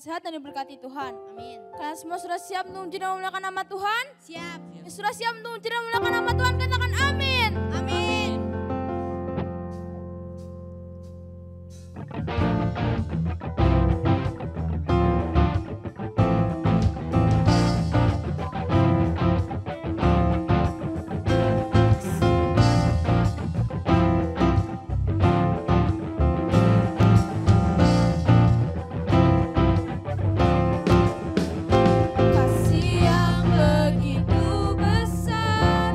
sehat dan diberkati Tuhan. Amin. Kalian semua sudah siap untuk memuji dan memuliakan nama Tuhan? Siap. Sudah siap untuk memuji dan memuliakan nama Tuhan? Katakan amin. Amin. Kasih yang begitu besar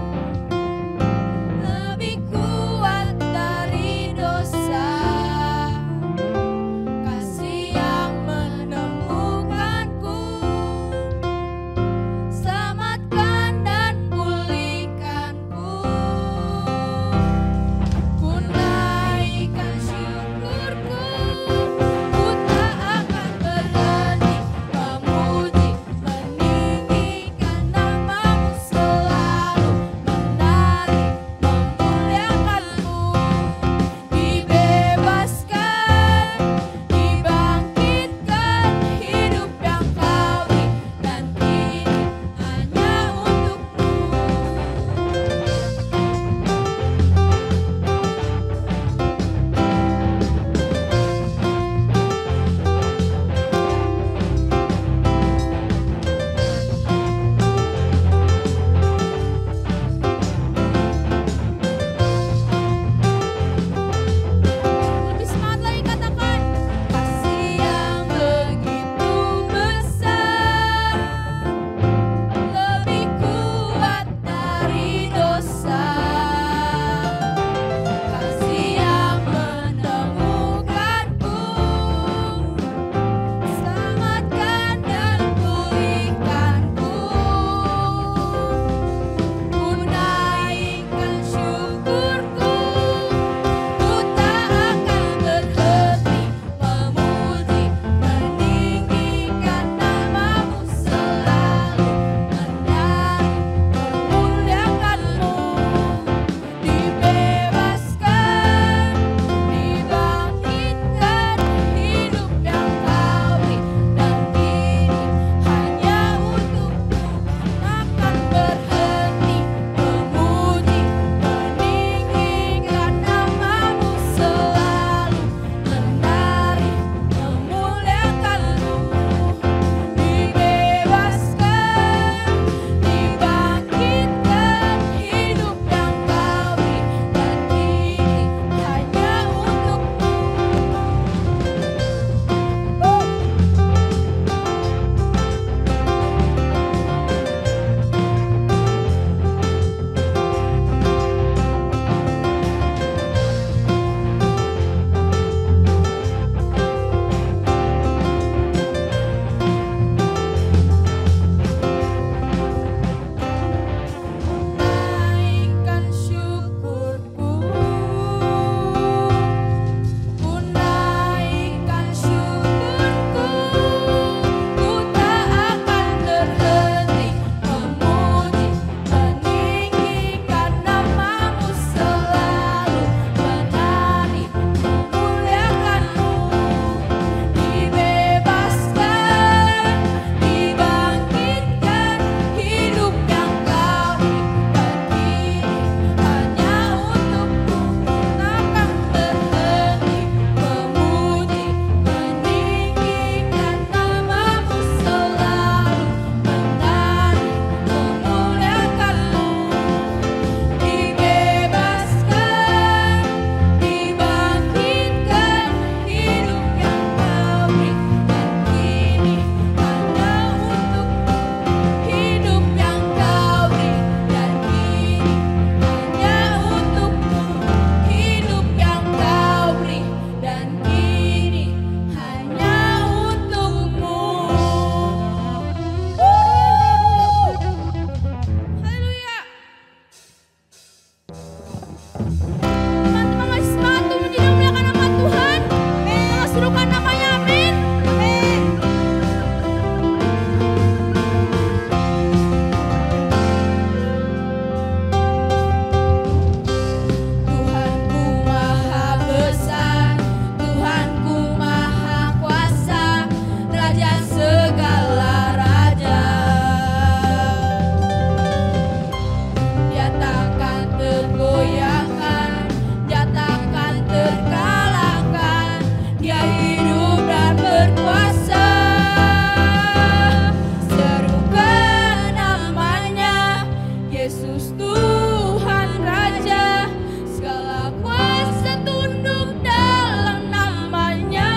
Yesus Tuhan Raja, segala kuasa tunduk dalam namanya.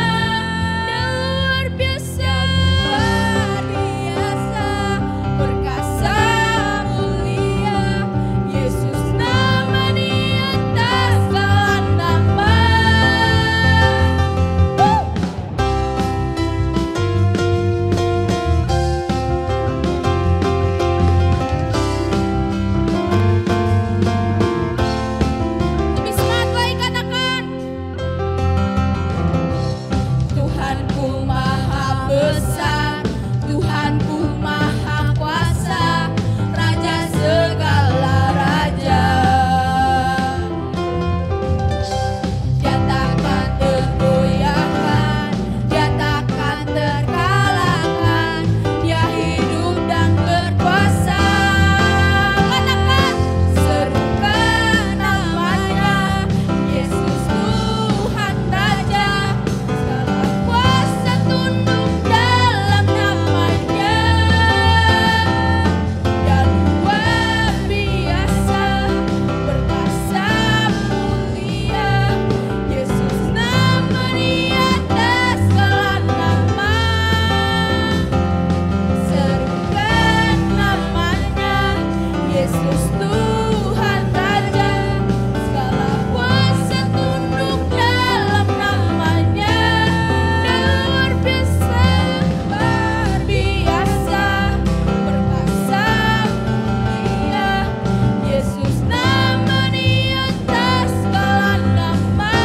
Dia luar biasa, perkasa, mulia. Yesus nama di atas segala nama. Lebih semangat lagi katakan, Tuhanku maha besar, Tuhanku maha kuasa, Raja segala raja. Dia takkan tergoyahkan, dia takkan terkalahkan, dia hidup dan berkuasa. Katakan, serukan namanya, Yesus Tuhan Raja, segala kuasa tunduk dalam namanya. Dia luar biasa, perkasa, mulia. Yesus nama di atas segala nama. Serukan namanya, Yesus Tuhan Raja, segala kuasa tunduk dalam namanya. Dia luar biasa, perkasa, mulia. Yesus nama di atas segala nama.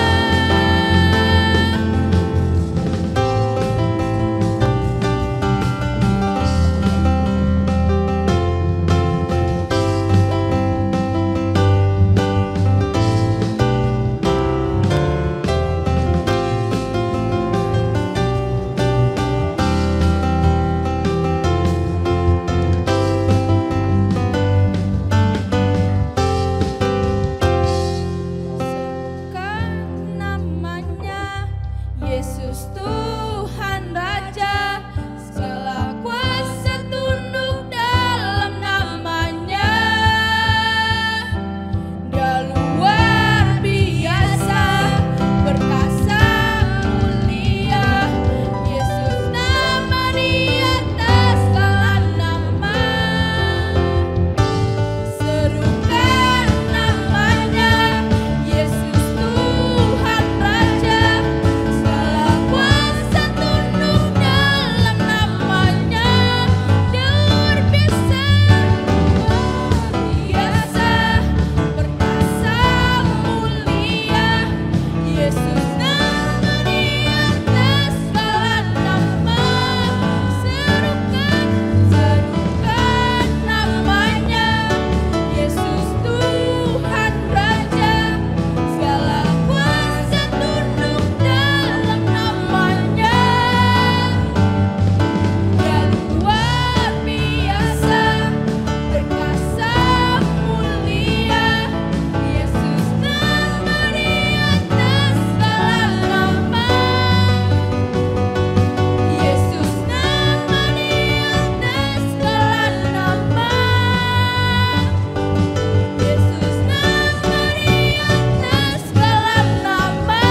Serukan namanya, Yesus Tuhan Raja, segala kuasa tunduk dalam namanya. Dia luar biasa, perkasa, mulia. Yesus nama di atas segala nama. Serukan namanya, Yesus Tuhan Raja, segala kuasa tunduk dalam namanya. Dia luar biasa, perkasa, mulia. Yesus nama di atas segala nama. Serukan namanya, Yesus Tuhan Raja, segala kuasa tunduk dalam namanya. Dia luar biasa, perkasa, mulia. Yesus nama di atas segala nama. Yesus nama di atas segala nama. Yesus nama di atas segala nama.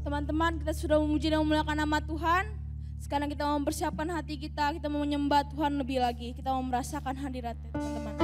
Teman-teman, kita sudah memuji dan memuliakan nama Tuhan. Sekarang kita mau mempersiapkan hati kita mau menyembah Tuhan lebih lagi. Kita mau merasakan hadiratnya, teman-teman.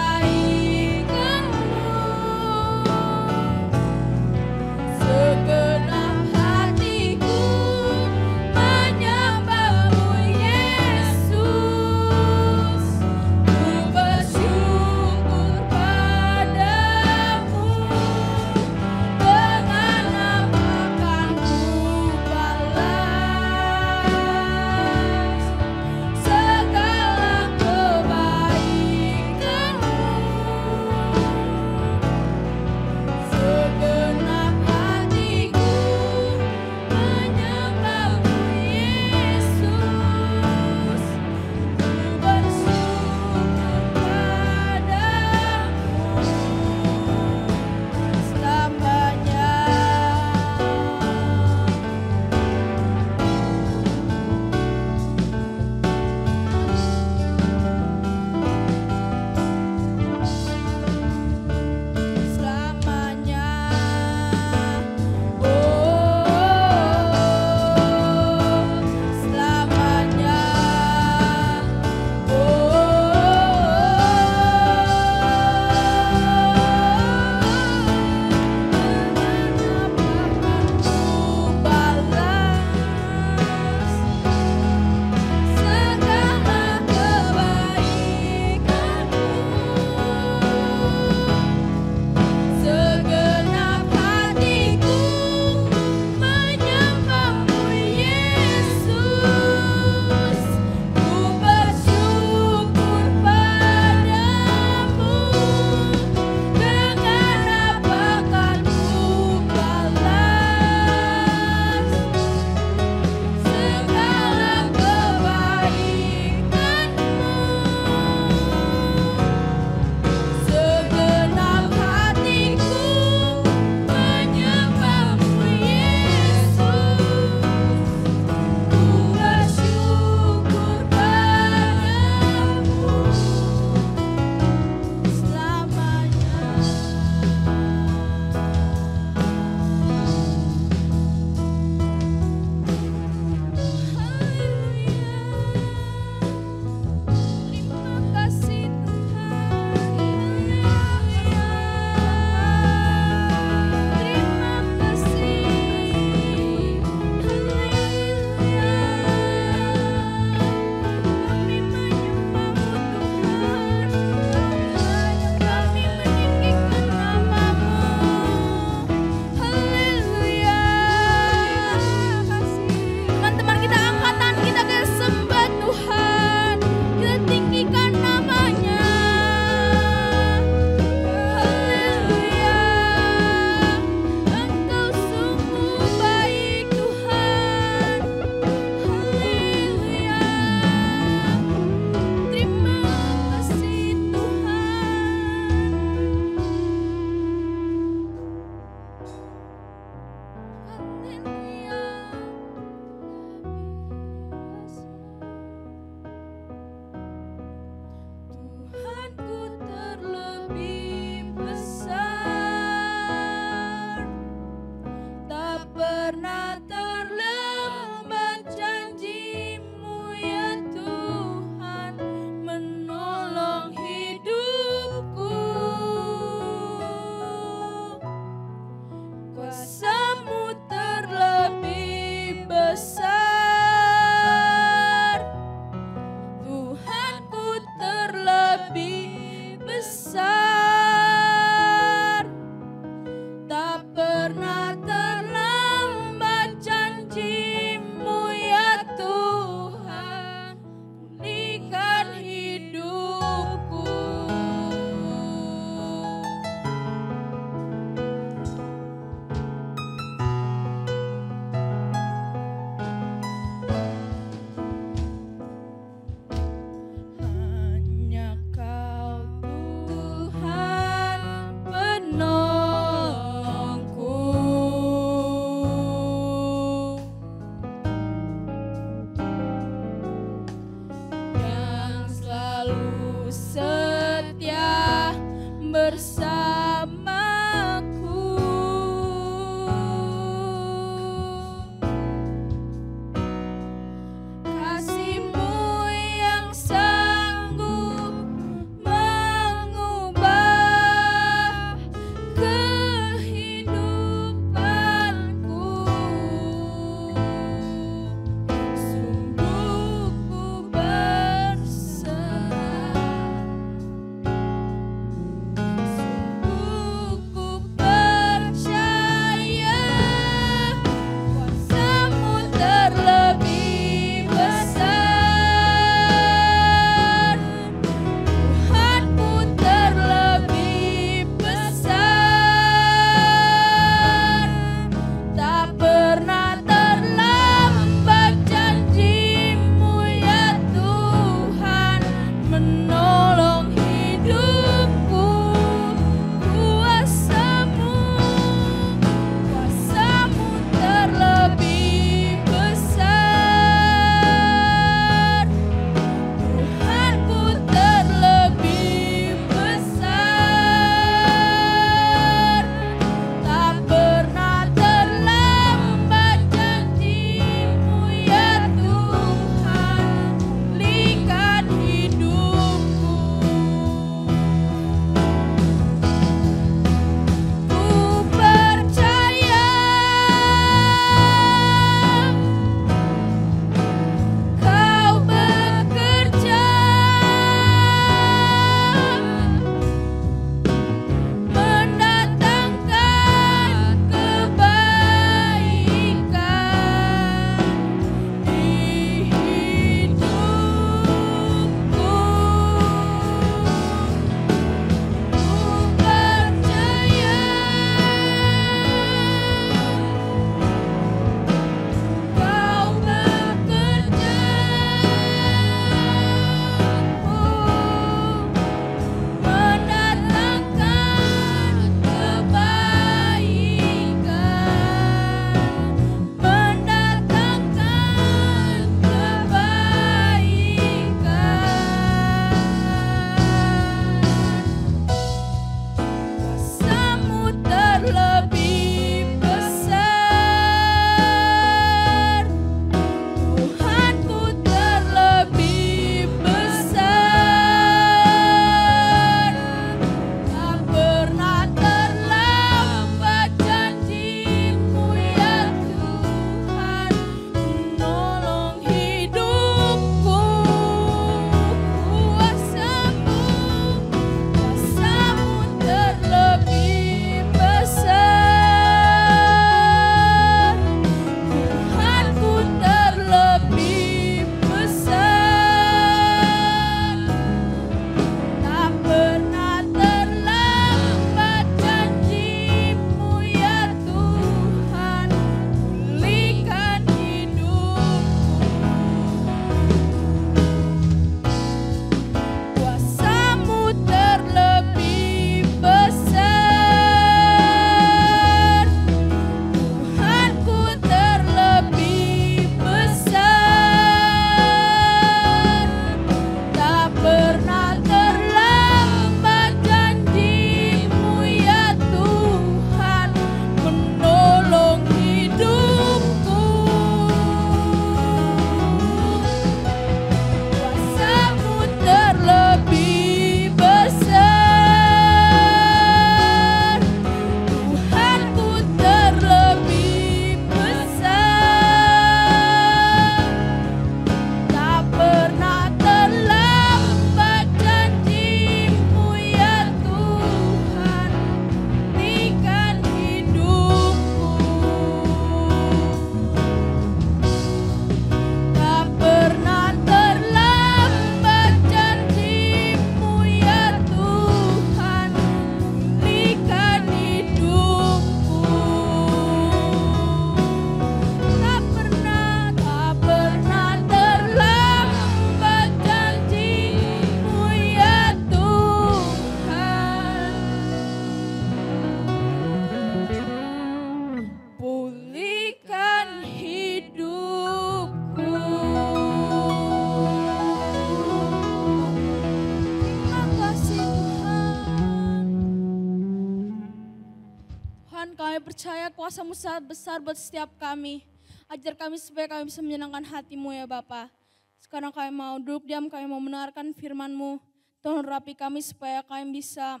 Tuhan, kami percaya kuasa-Mu sangat besar buat setiap kami. Ajar kami supaya kami bisa menyenangkan hati-Mu ya Bapa. Sekarang kami mau duduk diam, kami mau mendengarkan firman-Mu. Tuhan rapi kami supaya kami bisa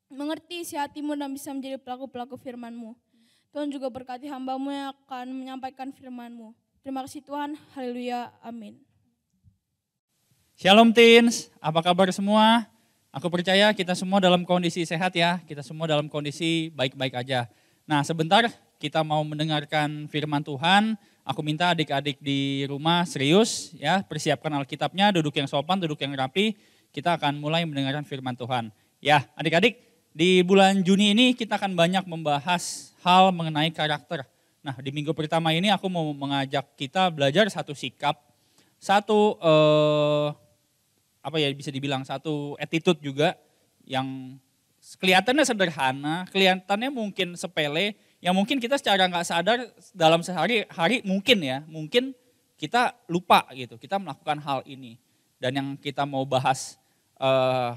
mengerti isi hati-Mu dan bisa menjadi pelaku-pelaku firman-Mu. Tuhan juga berkati hamba-Mu yang akan menyampaikan firman-Mu. Terima kasih Tuhan, haleluya, amin. Shalom teens, apa kabar semua? Aku percaya kita semua dalam kondisi sehat ya, kita semua dalam kondisi baik-baik aja. Nah sebentar kita mau mendengarkan firman Tuhan, aku minta adik-adik di rumah serius ya, persiapkan Alkitabnya, duduk yang sopan, duduk yang rapi, kita akan mulai mendengarkan firman Tuhan. Ya adik-adik, di bulan Juni ini kita akan banyak membahas hal mengenai karakter. Nah di minggu pertama ini aku mau mengajak kita belajar satu sikap, satu bisa dibilang satu attitude juga yang kelihatannya sederhana, kelihatannya mungkin sepele, yang mungkin kita secara nggak sadar dalam sehari-hari mungkin kita lupa gitu, kita melakukan hal ini. Dan yang kita mau bahas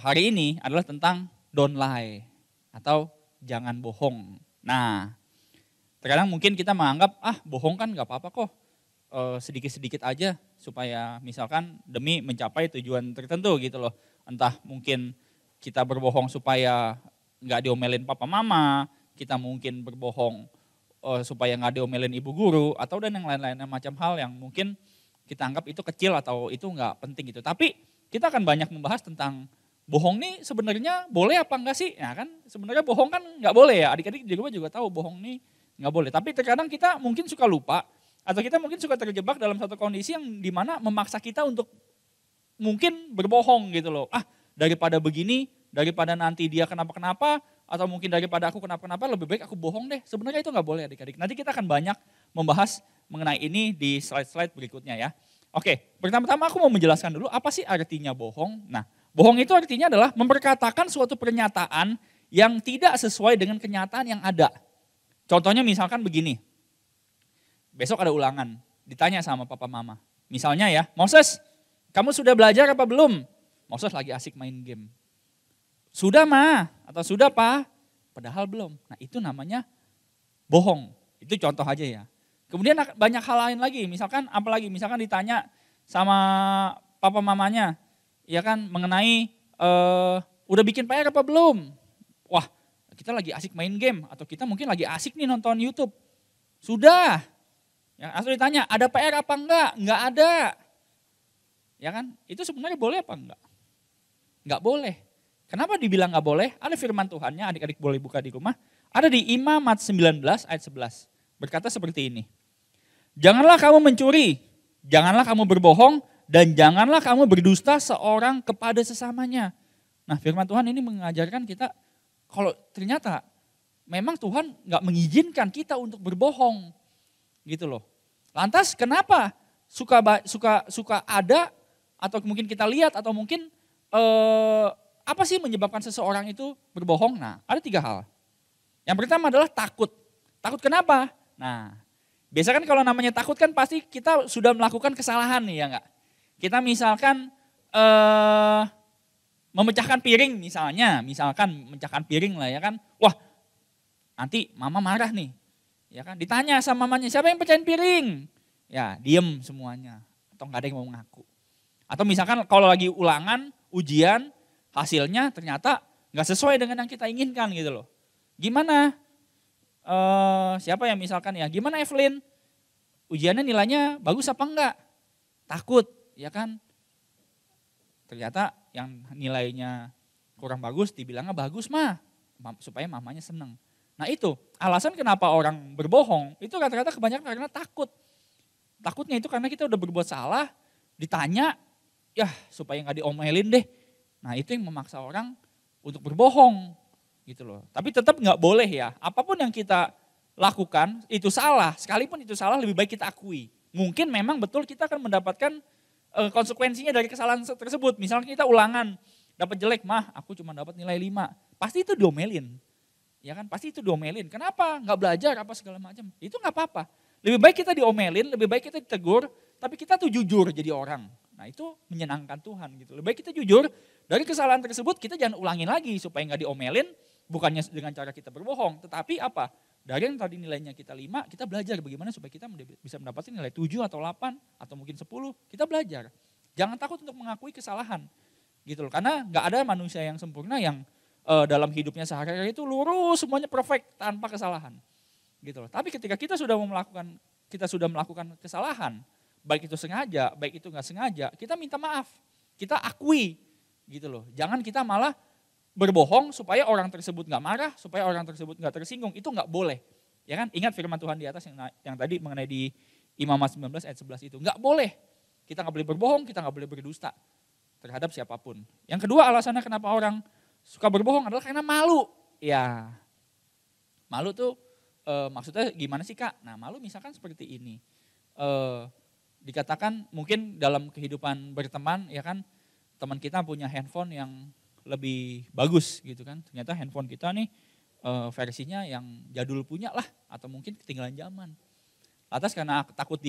hari ini adalah tentang don't lie atau jangan bohong. Nah, terkadang mungkin kita menganggap bohong kan nggak apa-apa kok. Sedikit-sedikit aja supaya misalkan demi mencapai tujuan tertentu gitu loh. Entah mungkin kita berbohong supaya nggak diomelin papa mama, kita mungkin berbohong supaya nggak diomelin ibu guru, atau dan yang lain-lain macam hal yang mungkin kita anggap itu kecil atau itu nggak penting gitu. Tapi kita akan banyak membahas tentang bohong nih sebenarnya boleh apa enggak sih? Ya kan sebenarnya bohong kan nggak boleh ya, adik-adik di rumah juga tahu bohong nih nggak boleh. Tapi terkadang kita mungkin suka lupa, atau kita mungkin suka terjebak dalam satu kondisi yang dimana memaksa kita untuk mungkin berbohong gitu loh. Daripada begini, daripada nanti dia kenapa-kenapa, atau mungkin daripada aku kenapa-kenapa, lebih baik aku bohong deh. Sebenarnya itu nggak boleh adik-adik. Nanti kita akan banyak membahas mengenai ini di slide-slide berikutnya ya. Oke, pertama-tama aku mau menjelaskan dulu apa sih artinya bohong. Nah, bohong itu artinya adalah memperkatakan suatu pernyataan yang tidak sesuai dengan kenyataan yang ada. Contohnya misalkan begini. Besok ada ulangan, ditanya sama papa mama. Misalnya ya, Moses, kamu sudah belajar apa belum? Moses lagi asik main game. Sudah ma, atau sudah pa? Padahal belum. Nah itu namanya bohong. Itu contoh aja ya. Kemudian banyak hal lain lagi, misalkan ditanya sama papa mamanya, ya kan mengenai udah bikin PR apa belum? Wah kita lagi asik main game, atau kita mungkin lagi asik nih nonton YouTube. Sudah. Ya, asal ditanya, ada PR apa enggak? Enggak ada. Ya kan? Itu sebenarnya boleh apa enggak? Enggak boleh. Kenapa dibilang enggak boleh? Ada firman Tuhannya, adik-adik boleh buka di rumah. Ada di Imamat 19 ayat 11. Berkata seperti ini. Janganlah kamu mencuri, janganlah kamu berbohong, dan janganlah kamu berdusta seorang kepada sesamanya. Nah firman Tuhan ini mengajarkan kita, kalau ternyata memang Tuhan enggak mengizinkan kita untuk berbohong. Gitu loh. Lantas kenapa suka ada atau mungkin kita lihat atau mungkin apa sih menyebabkan seseorang itu berbohong? Nah, ada 3 hal. Yang pertama adalah takut. Takut kenapa? Nah, biasa kan kalau namanya takut kan pasti kita sudah melakukan kesalahan nih ya enggak? Kita misalkan memecahkan piring misalkan memecahkan piring lah ya kan. Wah, nanti mama marah nih. Ya kan, ditanya sama mamanya, siapa yang pecahin piring? Ya, diem semuanya. Atau enggak ada yang mau ngaku. Atau misalkan kalau lagi ulangan, ujian, hasilnya ternyata enggak sesuai dengan yang kita inginkan gitu loh. Gimana? Siapa yang misalkan ya, gimana Evelyn? Ujiannya nilainya bagus apa enggak? Takut, ya kan? Ternyata yang nilainya kurang bagus, dibilangnya bagus mah. Supaya mamanya seneng. Nah itu alasan kenapa orang berbohong itu kata-kata kebanyakan karena takut. Takutnya itu karena kita udah berbuat salah, ditanya, ya supaya nggak diomelin deh. Nah itu yang memaksa orang untuk berbohong gitu loh. Tapi tetap nggak boleh ya, apapun yang kita lakukan itu salah, sekalipun itu salah lebih baik kita akui. Mungkin memang betul kita akan mendapatkan konsekuensinya dari kesalahan tersebut. Misalnya kita ulangan, dapat jelek, mah aku cuma dapat nilai 5, pasti itu diomelin. Ya kan pasti itu diomelin. Kenapa? Nggak belajar apa segala macam. Itu nggak apa-apa. Lebih baik kita diomelin, lebih baik kita ditegur, tapi kita tuh jujur jadi orang. Nah itu menyenangkan Tuhan gitu. Lebih baik kita jujur, dari kesalahan tersebut kita jangan ulangin lagi supaya nggak diomelin, bukannya dengan cara kita berbohong, tetapi apa? Dari yang tadi nilainya kita 5, kita belajar bagaimana supaya kita bisa mendapatkan nilai 7 atau 8 atau mungkin 10. Kita belajar. Jangan takut untuk mengakui kesalahan. Gitu loh. Karena nggak ada manusia yang sempurna yang dalam hidupnya sehari-hari itu lurus, semuanya perfect tanpa kesalahan. Gitu loh. Tapi ketika kita sudah melakukan kesalahan, baik itu sengaja, baik itu nggak sengaja, kita minta maaf. Kita akui. Gitu loh. Jangan kita malah berbohong supaya orang tersebut nggak marah, supaya orang tersebut nggak tersinggung, itu nggak boleh. Ya kan? Ingat firman Tuhan di atas yang tadi mengenai di Imamat 19 ayat 11 itu. Nggak boleh. Kita nggak boleh berbohong, kita nggak boleh berdusta terhadap siapapun. Yang kedua alasannya kenapa orang suka berbohong adalah karena malu. Ya, malu tuh maksudnya gimana sih Kak? Nah malu misalkan seperti ini. Dikatakan mungkin dalam kehidupan berteman, ya kan, teman kita punya handphone yang lebih bagus gitu kan. Ternyata handphone kita nih versinya yang jadul punya lah atau mungkin ketinggalan zaman. Lantas karena takut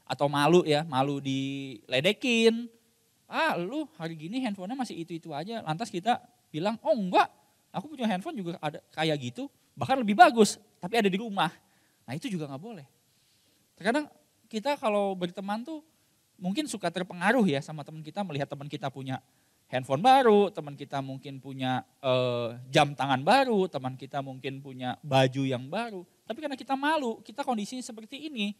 atau malu diledekin. Lu hari gini handphonenya masih itu-itu aja. Lantas kita bilang, oh enggak, aku punya handphone juga ada kayak gitu. Bahkan lebih bagus, tapi ada di rumah. Nah itu juga gak boleh. Terkadang kita kalau berteman tuh mungkin suka terpengaruh ya sama teman kita, melihat teman kita punya handphone baru, teman kita mungkin punya jam tangan baru, teman kita mungkin punya baju yang baru. Tapi karena kita malu, kita kondisinya seperti ini.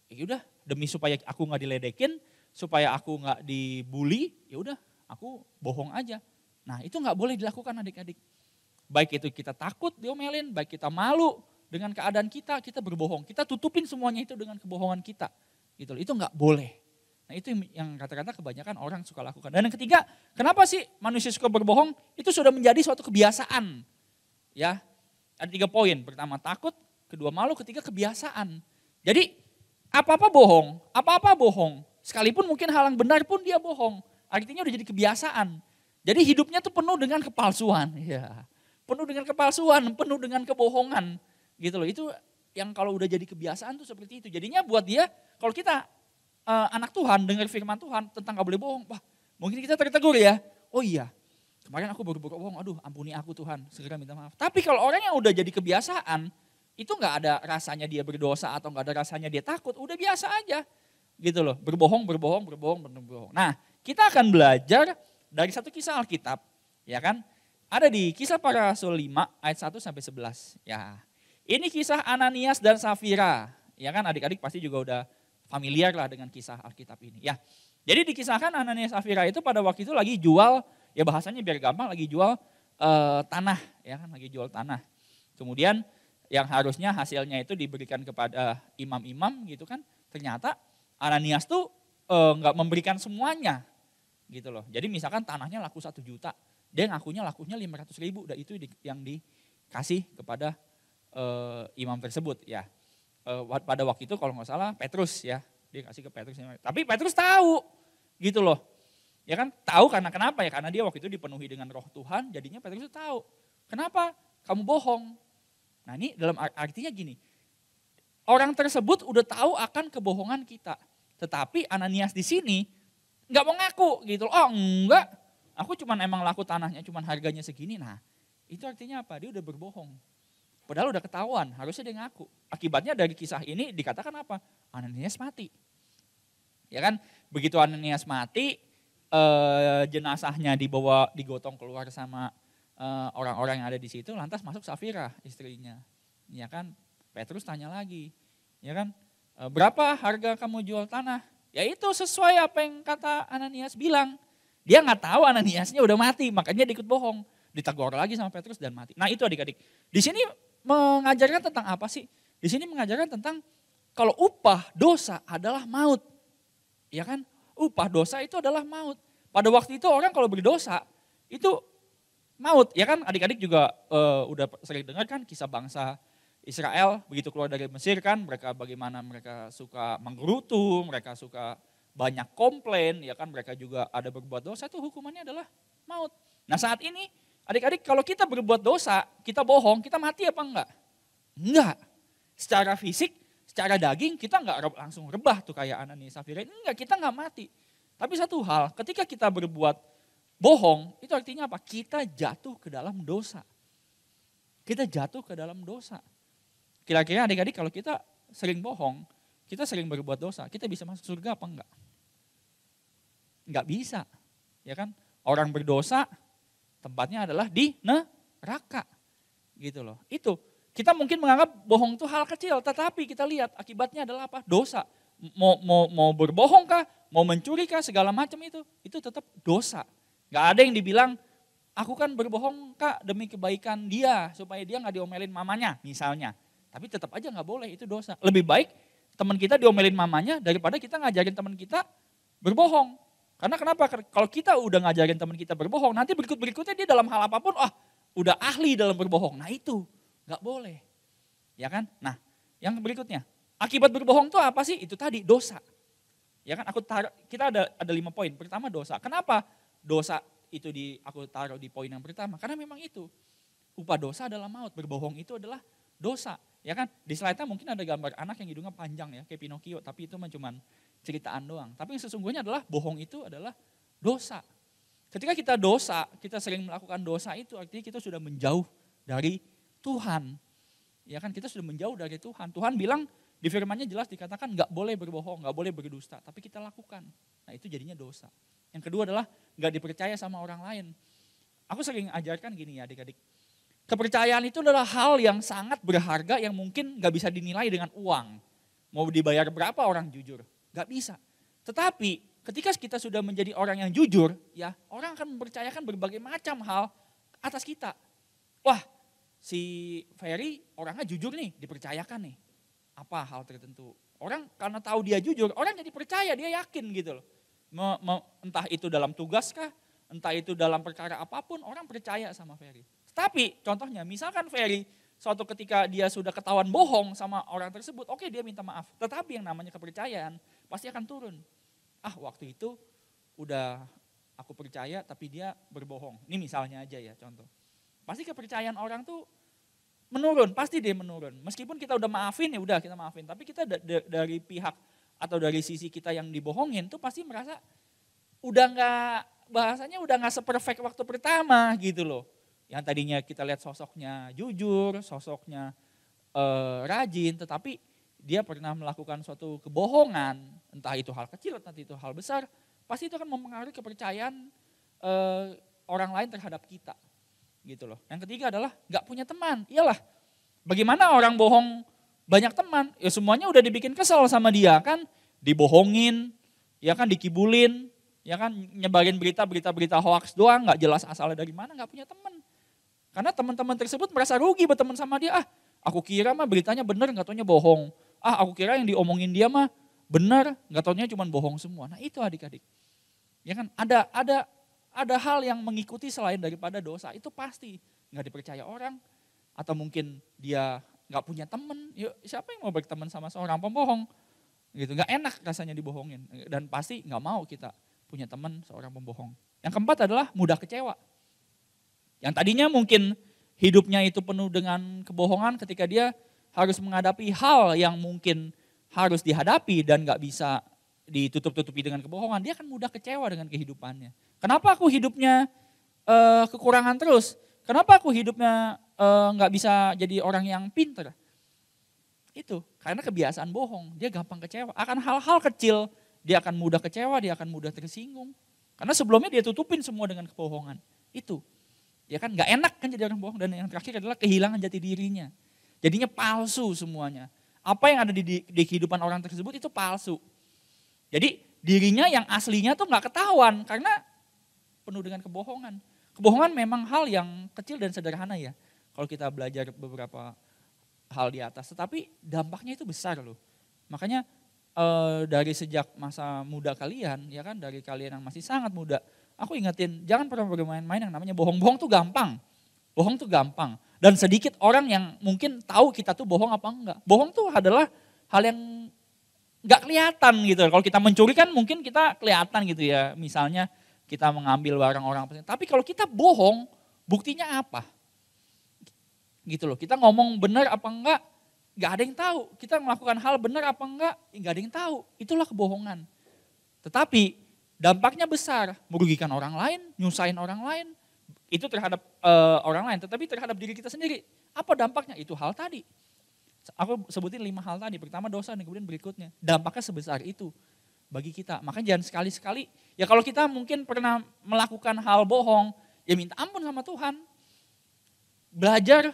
Ya udah, demi supaya aku nggak diledekin, supaya aku nggak dibully, ya udah, aku bohong aja. Nah itu nggak boleh dilakukan adik-adik. Baik itu kita takut diomelin, baik kita malu dengan keadaan kita berbohong. Kita tutupin semuanya itu dengan kebohongan kita. Gitu. Itu nggak boleh. Nah itu yang kata-kata kebanyakan orang suka lakukan. Dan yang ketiga, kenapa sih manusia suka berbohong? Itu sudah menjadi suatu kebiasaan. Ya, ada 3 poin. Pertama takut, kedua malu, ketiga kebiasaan. Jadi apa-apa bohong. Sekalipun mungkin hal yang benar pun dia bohong. Artinya udah jadi kebiasaan. Jadi hidupnya tuh penuh dengan kepalsuan. Ya, penuh dengan kepalsuan, penuh dengan kebohongan. Gitu loh, itu yang kalau udah jadi kebiasaan tuh seperti itu. Jadinya buat dia, kalau kita anak Tuhan, dengar firman Tuhan tentang gak boleh bohong, wah mungkin kita tertegur ya, oh iya kemarin aku baru bohong, aduh ampuni aku Tuhan, segera minta maaf. Tapi kalau orang yang udah jadi kebiasaan, itu gak ada rasanya dia berdosa atau gak ada rasanya dia takut, udah biasa aja gitu loh, berbohong. Nah kita akan belajar dari satu kisah Alkitab, ya kan, ada di Kisah Para Rasul 5 ayat 1 sampai 11. Ya, ini kisah Ananias dan Safira, ya kan adik-adik pasti juga udah familiar lah dengan kisah Alkitab ini. Ya, jadi dikisahkan Ananias Safira itu pada waktu itu lagi jual, ya bahasanya biar gampang, lagi jual tanah, ya kan, lagi jual tanah. Kemudian yang harusnya hasilnya itu diberikan kepada imam-imam gitu kan, ternyata Ananias tuh nggak memberikan semuanya, gitu loh. Jadi misalkan tanahnya laku 1 juta, dia ngakunya lakunya 500.000, dan itu yang dikasih kepada imam tersebut, ya. Pada waktu itu kalau nggak salah Petrus ya, dia kasih ke Petrus. Tapi Petrus tahu gitu loh. Ya kan tahu karena kenapa ya? Karena dia waktu itu dipenuhi dengan roh Tuhan, jadinya Petrus tahu. Kenapa kamu bohong? Nah ini dalam artinya gini, orang tersebut udah tahu akan kebohongan kita. Tetapi Ananias di sini nggak mau ngaku gitu loh. Oh enggak, aku cuman emang laku tanahnya cuman harganya segini. Nah itu artinya apa? Dia udah berbohong. Padahal udah ketahuan, harusnya dia ngaku. Akibatnya dari kisah ini dikatakan apa? Ananias mati. Ya kan, begitu Ananias mati, jenazahnya digotong keluar sama orang-orang yang ada di situ, lantas masuk Safira istrinya. Ya kan, Petrus tanya lagi, ya kan, berapa harga kamu jual tanah? Ya itu sesuai apa yang kata Ananias bilang. Dia nggak tahu Ananiasnya udah mati, makanya dia ikut bohong. Ditegur lagi sama Petrus dan mati. Nah itu adik-adik, di sini mengajarkan tentang apa sih? Di sini mengajarkan tentang kalau upah dosa adalah maut. Ya kan? Upah dosa itu adalah maut. Pada waktu itu orang kalau berdosa itu maut. Ya kan adik-adik juga udah sering dengar kan kisah bangsa Israel begitu keluar dari Mesir kan, bagaimana mereka suka menggerutu, mereka suka banyak komplain, ya kan, mereka juga ada berbuat dosa, itu hukumannya adalah maut. Nah saat ini adik-adik kalau kita berbuat dosa, kita bohong, kita mati apa enggak? Enggak. Secara fisik, secara daging kita enggak langsung rebah tuh kayak Ananias Safira. Enggak, kita enggak mati. Tapi satu hal, ketika kita berbuat bohong, itu artinya apa? Kita jatuh ke dalam dosa. Kita jatuh ke dalam dosa. Kira-kira adik-adik kalau kita sering bohong, kita sering berbuat dosa, kita bisa masuk surga apa enggak? Enggak bisa, ya kan? Orang berdosa tempatnya adalah di neraka, gitu loh. Itu kita mungkin menganggap bohong itu hal kecil, tetapi kita lihat akibatnya adalah apa? Dosa. Mau berbohong kah, mau mencuri kah, segala macam itu tetap dosa. Gak ada yang dibilang, aku kan berbohong kak demi kebaikan dia, supaya dia gak diomelin mamanya misalnya. Tapi tetap aja gak boleh, itu dosa. Lebih baik teman kita diomelin mamanya daripada kita ngajarin teman kita berbohong. Karena kenapa? Kalau kita udah ngajarin teman kita berbohong, nanti berikutnya dia dalam hal apapun, udah ahli dalam berbohong. Nah itu gak boleh, ya kan? Nah yang berikutnya, akibat berbohong itu apa sih? Itu tadi dosa. Ya kan, kita ada 5 poin. Pertama dosa. Kenapa dosa itu aku taruh di poin yang pertama? Karena memang itu. Upah dosa adalah maut, berbohong itu adalah dosa. Ya kan, di slide-nya mungkin ada gambar anak yang hidungnya panjang ya, kayak Pinocchio, tapi itu cuma ceritaan doang. Tapi yang sesungguhnya adalah bohong itu adalah dosa. Ketika kita dosa, kita sering melakukan dosa itu artinya kita sudah menjauh dari Tuhan. Ya kan, kita sudah menjauh dari Tuhan. Tuhan bilang di firman-Nya jelas dikatakan nggak boleh berbohong, nggak boleh berdusta, tapi kita lakukan. Nah itu jadinya dosa. Yang kedua adalah nggak dipercaya sama orang lain. Aku sering ajarkan gini ya adik-adik. Kepercayaan itu adalah hal yang sangat berharga yang mungkin nggak bisa dinilai dengan uang. Mau dibayar berapa orang jujur, nggak bisa. Tetapi ketika kita sudah menjadi orang yang jujur, ya orang akan mempercayakan berbagai macam hal atas kita. Wah, si Ferry orangnya jujur nih, dipercayakan nih. Apa hal tertentu. Orang karena tahu dia jujur, orang jadi percaya, dia yakin gitu loh. Entah itu dalam tugas kah, entah itu dalam perkara apapun, orang percaya sama Ferry. Tapi contohnya misalkan Ferry suatu ketika dia sudah ketahuan bohong sama orang tersebut, oke dia minta maaf. Tetapi yang namanya kepercayaan pasti akan turun. Waktu itu udah aku percaya tapi dia berbohong. Ini misalnya aja ya contoh. Pasti kepercayaan orang tuh menurun, pasti dia menurun. Meskipun kita udah maafin ya udah kita maafin. Tapi kita dari pihak atau dari sisi kita yang dibohongin tuh pasti merasa bahasanya udah gak seperfect waktu pertama gitu loh. Yang tadinya kita lihat sosoknya jujur, sosoknya rajin, tetapi dia pernah melakukan suatu kebohongan, entah itu hal kecil, entah itu hal besar, pasti itu akan mempengaruhi kepercayaan orang lain terhadap kita. Gitu loh. Yang ketiga adalah nggak punya teman. Iyalah, bagaimana orang bohong banyak teman? Ya semuanya udah dibikin kesel sama dia kan, dibohongin, ya kan dikibulin, ya kan nyebarin berita hoax doang, nggak jelas asalnya dari mana, nggak punya teman. Karena teman-teman tersebut merasa rugi berteman sama dia. Aku kira mah beritanya benar, nggak taunya bohong. Aku kira yang diomongin dia mah benar, nggak taunya cuma bohong semua. Nah itu adik-adik. Ya kan ada hal yang mengikuti selain daripada dosa. Itu pasti nggak dipercaya orang. Atau mungkin dia nggak punya teman. Yuk, siapa yang mau berteman sama seorang pembohong? Gitu, nggak enak rasanya dibohongin. Dan pasti nggak mau kita punya teman seorang pembohong. Yang keempat adalah mudah kecewa. Yang tadinya mungkin hidupnya itu penuh dengan kebohongan ketika dia harus menghadapi hal yang mungkin harus dihadapi dan gak bisa ditutup-tutupi dengan kebohongan, dia akan mudah kecewa dengan kehidupannya. Kenapa aku hidupnya kekurangan terus? Kenapa aku hidupnya gak bisa jadi orang yang pinter? Itu karena kebiasaan bohong, dia gampang kecewa. Akan hal-hal kecil dia akan mudah kecewa, dia akan mudah tersinggung. Karena sebelumnya dia tutupin semua dengan kebohongan. Itu. Ya kan gak enak kan jadi orang bohong, dan yang terakhir adalah kehilangan jati dirinya. Jadinya palsu semuanya. Apa yang ada di kehidupan orang tersebut itu palsu. Jadi dirinya yang aslinya tuh gak ketahuan karena penuh dengan kebohongan. Kebohongan memang hal yang kecil dan sederhana ya. Kalau kita belajar beberapa hal di atas, tetapi dampaknya itu besar loh. Makanya dari sejak masa muda kalian, ya kan, dari kalian yang masih sangat muda, aku ingetin, jangan pernah bermain-main yang namanya bohong. Bohong tuh gampang. Bohong tuh gampang. Dan sedikit orang yang mungkin tahu kita tuh bohong apa enggak. Bohong tuh adalah hal yang enggak kelihatan gitu. Kalau kita mencuri kan mungkin kita kelihatan gitu ya. Misalnya kita mengambil barang orang. Tapi kalau kita bohong, buktinya apa? Gitu loh. Kita ngomong benar apa enggak, enggak ada yang tahu. Kita melakukan hal benar apa enggak, enggak ada yang tahu. Itulah kebohongan. Tetapi dampaknya besar, merugikan orang lain, nyusahin orang lain, itu terhadap orang lain, tetapi terhadap diri kita sendiri. Apa dampaknya? Itu hal tadi. Aku sebutin 5 hal tadi. Pertama dosa dan kemudian berikutnya. Dampaknya sebesar itu bagi kita. Makanya jangan sekali-sekali, ya kalau kita mungkin pernah melakukan hal bohong, ya minta ampun sama Tuhan. Belajar,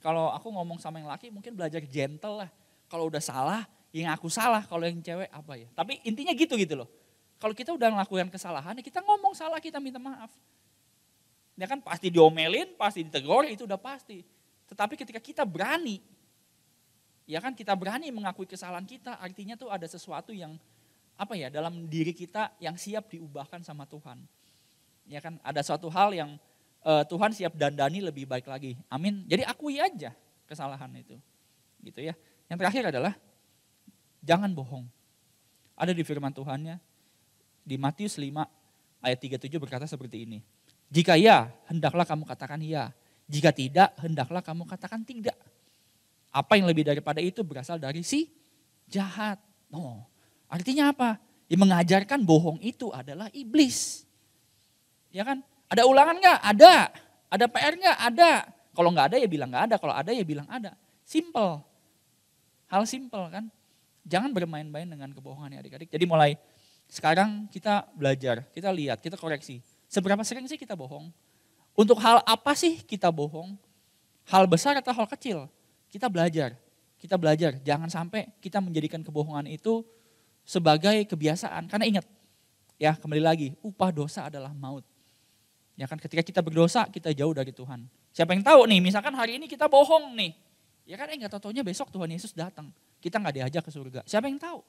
kalau aku ngomong sama yang laki mungkin belajar gentle lah. Kalau udah salah, yang aku salah. Kalau yang cewek apa ya. Tapi intinya gitu loh. Kalau kita udah melakukan kesalahan, ya kita ngomong salah, kita minta maaf. Ya kan pasti diomelin, pasti ditegur, itu udah pasti. Tetapi ketika kita berani, ya kan kita berani mengakui kesalahan kita, artinya tuh ada sesuatu yang dalam diri kita yang siap diubahkan sama Tuhan. Ya kan ada suatu hal yang Tuhan siap dandani lebih baik lagi. Amin. Jadi akui aja kesalahan itu. Gitu ya. Yang terakhir adalah jangan bohong. Ada di firman Tuhannya di Matius 5 ayat 37 berkata seperti ini. Jika ya, hendaklah kamu katakan ya. Jika tidak, hendaklah kamu katakan tidak. Apa yang lebih daripada itu berasal dari si jahat. Oh, artinya apa? Yang mengajarkan bohong itu adalah iblis. Ya kan? Ada ulangan nggak? Ada. Ada PR nggak? Ada. Kalau nggak ada ya bilang nggak ada. Kalau ada ya bilang ada. Simple. Hal simple kan. Jangan bermain-main dengan kebohongan ya adik-adik. Jadi mulai sekarang kita belajar, kita lihat, kita koreksi. Seberapa sering sih kita bohong? Untuk hal apa sih kita bohong? Hal besar atau hal kecil? Kita belajar. Jangan sampai kita menjadikan kebohongan itu sebagai kebiasaan. Karena ingat, ya kembali lagi, upah dosa adalah maut. Ya kan ketika kita berdosa, kita jauh dari Tuhan. Siapa yang tahu nih, misalkan hari ini kita bohong nih. Ya kan enggak tau-taunya besok Tuhan Yesus datang. Kita nggak diajak ke surga. Siapa yang tahu?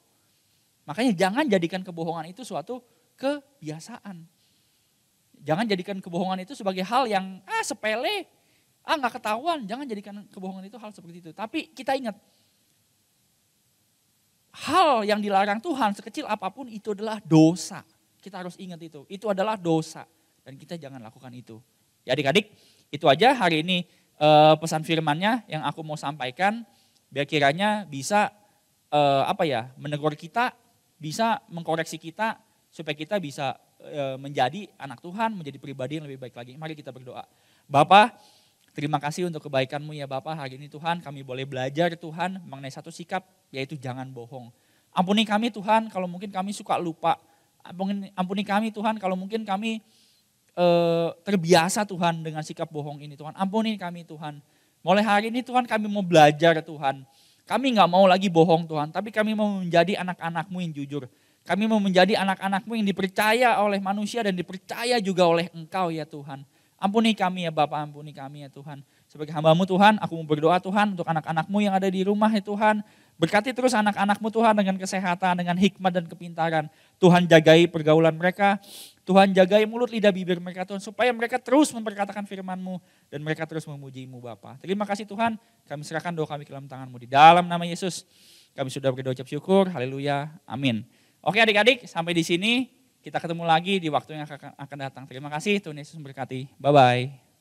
Makanya jangan jadikan kebohongan itu suatu kebiasaan. Jangan jadikan kebohongan itu sebagai hal yang sepele, nggak ketahuan. Jangan jadikan kebohongan itu hal seperti itu. Tapi kita ingat, hal yang dilarang Tuhan sekecil apapun itu adalah dosa. Kita harus ingat itu. Itu adalah dosa dan kita jangan lakukan itu. Ya adik-adik, itu aja hari ini pesan firman-Nya yang aku mau sampaikan. Biar kiranya bisa menegur kita, bisa mengkoreksi kita supaya kita bisa menjadi anak Tuhan, menjadi pribadi yang lebih baik lagi. Mari kita berdoa. Bapa, terima kasih untuk kebaikan-Mu ya Bapa. Hari ini Tuhan kami boleh belajar Tuhan mengenai satu sikap, yaitu jangan bohong. Ampuni kami Tuhan kalau mungkin kami suka lupa. Ampuni kami Tuhan kalau mungkin kami terbiasa Tuhan dengan sikap bohong ini Tuhan. Ampuni kami Tuhan. Mulai hari ini Tuhan kami mau belajar Tuhan. Kami gak mau lagi bohong Tuhan, tapi kami mau menjadi anak-anak-Mu yang jujur. Kami mau menjadi anak-anak-Mu yang dipercaya oleh manusia dan dipercaya juga oleh Engkau ya Tuhan. Ampuni kami ya Bapa, ampuni kami ya Tuhan. Sebagai hamba-Mu Tuhan, aku mau berdoa Tuhan untuk anak-anak-Mu yang ada di rumah ya Tuhan. Berkati terus anak-anak-Mu Tuhan dengan kesehatan, dengan hikmat dan kepintaran. Tuhan jagai pergaulan mereka, Tuhan jagai mulut lidah bibir mereka Tuhan. Supaya mereka terus memperkatakan firman-Mu dan mereka terus memuji-Mu Bapa. Terima kasih Tuhan, kami serahkan doa kami ke dalam tangan-Mu. Di dalam nama Yesus kami sudah berdoa ucap syukur, haleluya, amin. Oke adik-adik, sampai di sini kita ketemu lagi di waktu yang akan datang. Terima kasih, Tuhan Yesus memberkati. Bye-bye.